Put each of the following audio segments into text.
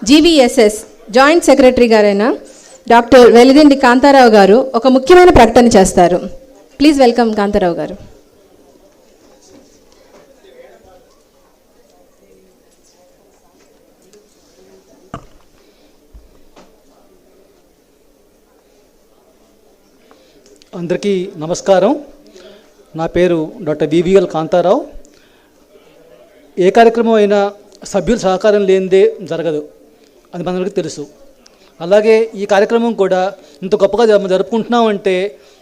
జీవీఎస్ఎస్ joint secretary గారైన doctor వెలిదిండి Kantharao గారు ఒక ముఖ్యమైన ప్రకటన చేస్తారు. ప్లీజ్ వెల్కమ్ కాంతారావు గారు. అందరికీ నమస్కారం. నా పేరు డాక్టర్ వివిఎల్ కాంతారావు. ఏ కార్యక్రమం అయినా సభ్యుల సహకారం లేనిదే జరగదు, అది మనందరికీ తెలుసు. అలాగే ఈ కార్యక్రమం కూడా ఇంత గొప్పగా జరుపుకుంటున్నామంటే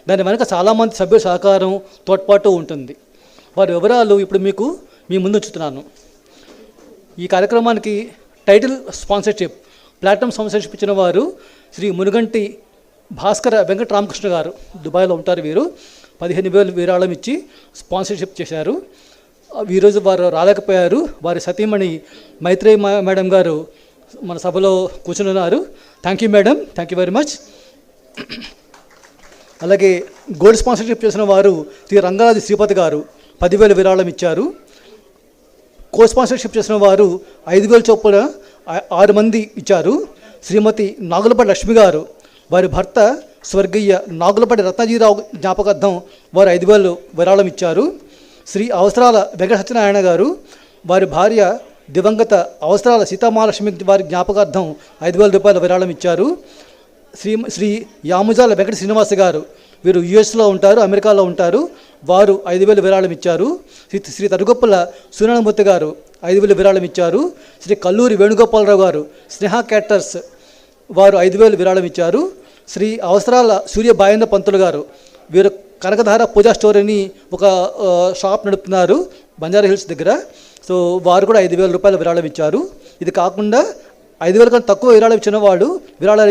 దాని వెనక చాలామంది సభ్యుల సహకారం తోడ్పాటు ఉంటుంది. వారి వివరాలు ఇప్పుడు మీకు మీ ముందు ఉంచుతున్నాను. ఈ కార్యక్రమానికి టైటిల్ స్పాన్సర్షిప్, ప్లాటినం స్పాన్సర్షిప్ ఇచ్చిన వారు శ్రీ మునుగంటి భాస్కర వెంకట రామకృష్ణ గారు. దుబాయ్లో ఉంటారు వీరు. 15,000 విరాళం ఇచ్చి స్పాన్సర్షిప్ చేశారు. ఈరోజు వారు రాలేకపోయారు. వారి సతీమణి మైత్రేయి మేడం గారు మన సభలో కూర్చున్నారు. Thank you madam, thank you very much. అలాగే గోల్డ్ స్పాన్సర్షిప్ చేసిన వారు శ్రీ రంగరాజు శ్రీపతి గారు 10,000 విరాళం ఇచ్చారు. కో స్పాన్సర్షిప్ చేసిన వారు 5,000 చొప్పున 6 మంది ఇచ్చారు. శ్రీమతి నాగులపల్లి లక్ష్మి గారు, వారి భర్త స్వర్గీయ నాగులపల్లి రత్నజీరావు జ్ఞాపకార్థం వారు 5,000 విరాళం ఇచ్చారు. శ్రీ అవసరాల వెంకట సత్యనారాయణ గారు, వారి భార్య దివంగత అవసరాల సీతామహాలక్ష్మి వారి జ్ఞాపకార్థం 5,000 రూపాయల విరాళం ఇచ్చారు. శ్రీ యాముజాల వెంకట శ్రీనివాస గారు, వీరు యుఎస్లో ఉంటారు, అమెరికాలో ఉంటారు, వారు 5,000 విరాళం ఇచ్చారు. శ్రీ తరుగుప్పల సూర్యనారాయణమూర్తి గారు 5,000 విరాళం ఇచ్చారు. శ్రీ కల్లూరి వేణుగోపాలరావు గారు స్నేహ క్యాటర్స్, వారు 5,000 విరాళం ఇచ్చారు. శ్రీ అవసరాల సూర్య బాయేంద్ర పంతులు గారు, వీరు కనకధార పూజా స్టోర్ అని ఒక షాప్ నడుపుతున్నారు బంజారా హిల్స్ దగ్గర. సో వారు కూడా 5,000 రూపాయల విరాళం ఇచ్చారు. ఇది కాకుండా 5,000 కన్నా తక్కువ విరాళాలు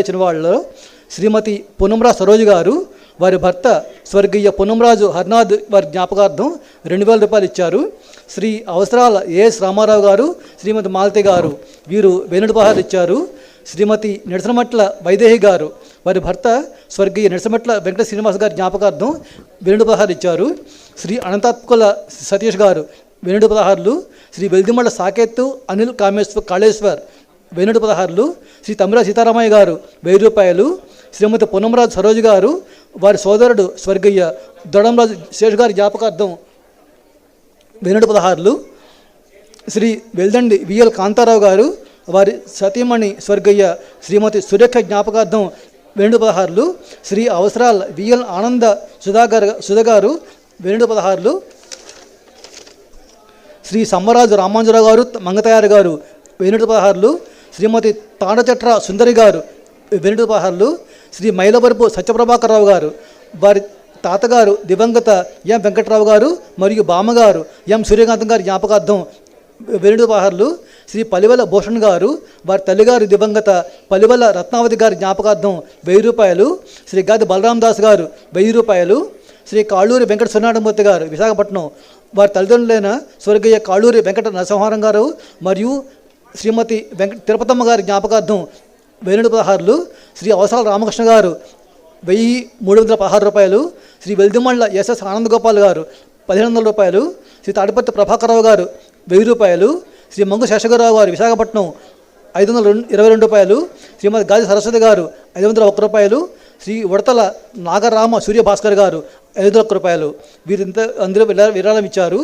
ఇచ్చిన వాళ్ళు శ్రీమతి పునంరాజు సరోజు గారు, వారి భర్త స్వర్గీయ పునంరాజు హర్నాథ్ వారి జ్ఞాపకార్థం 2,000 రూపాయలు ఇచ్చారు. శ్రీ అవసరాల ఏఎస్ రామారావు గారు, శ్రీమతి మాలతి గారు, వీరు 1,000 రూపాయలు ఇచ్చారు. శ్రీమతి నిడసనమట్ల వైదేహి గారు, వారి భర్త స్వర్గీయ నిడసనమట్ల వెంకట శ్రీనివాస్ గారి జ్ఞాపకార్థం 2,000 రూపాయలు ఇచ్చారు. శ్రీ అనంతాత్కుల సతీష్ గారు 2,000 రూపాయలు. శ్రీ వెల్దిమళ్ళ సాకేత్తు అనిల్ కాళేశ్వర్ 2,000 రూపాయలు. శ్రీ తమిళ సీతారామయ్య గారు 1,000 రూపాయలు. శ్రీమతి పునంరాజు సరోజు గారు, వారి సోదరుడు స్వర్గీయ దొడంరాజు శేష్ గారి జ్ఞాపకార్థం 1,000 రూపాయలు. శ్రీ వెల్దండి విఎల్ కాంతారావు గారు, వారి సతీమణి స్వర్గీయ శ్రీమతి సురేఖ జ్ఞాపకార్థం 2,000 రూపాయలు. శ్రీ అవసరాల విఎల్ ఆనంద సుధ గారు 2,000 రూపాయలు. శ్రీ సమ్మరాజు రామాంజరావు గారు మంగతయారు గారు 1,000 రూపాయలు. శ్రీమతి తాడచట్ర సుందరి గారు 1,000 రూపాయలు. శ్రీ మైలవరపు సత్యప్రభాకరరావు గారు, వారి తాతగారు దివంగత ఎం వెంకట్రావు గారు మరియు బామ్మగారు ఎం సూర్యకాంతం గారి జ్ఞాపకార్థం 1,000 రూపాయలు. శ్రీ పలివల భూషణ్ గారు, వారి తల్లిగారు దివంగత పలివల రత్నావతి గారి జ్ఞాపకార్థం 1,000 రూపాయలు. శ్రీ గాది బలరాం దాస్ గారు 1,000 రూపాయలు. శ్రీ కాళూరి వెంకట సూర్యనారాయణమూర్తి గారు విశాఖపట్నం, వారి తల్లిదండ్రులైన స్వర్గీయ కాళూరి వెంకట నరసింహారం గారు మరియు శ్రీమతి తిరుపతమ్మ గారి జ్ఞాపకార్థం 1,000 రూపాయలు. శ్రీ అవసరాల రామకృష్ణ గారు 1,316 రూపాయలు. శ్రీ వెల్దిమళ్ళ ఎస్ఎస్ ఆనందగోపాల్ గారు 1,500 రూపాయలు. శ్రీ తాడిపత్రి ప్రభాకరరావు గారు 1,000 రూపాయలు. శ్రీ మంగు శేషగరావు గారు విశాఖపట్నం 522 రూపాయలు. శ్రీమతి గాది సరస్వతి గారు 501 రూపాయలు. శ్రీ ఉడతల నాగరామ సూర్యభాస్కర్ గారు 501 రూపాయలు. వీరింత అందరూ విరాళం ఇచ్చారు.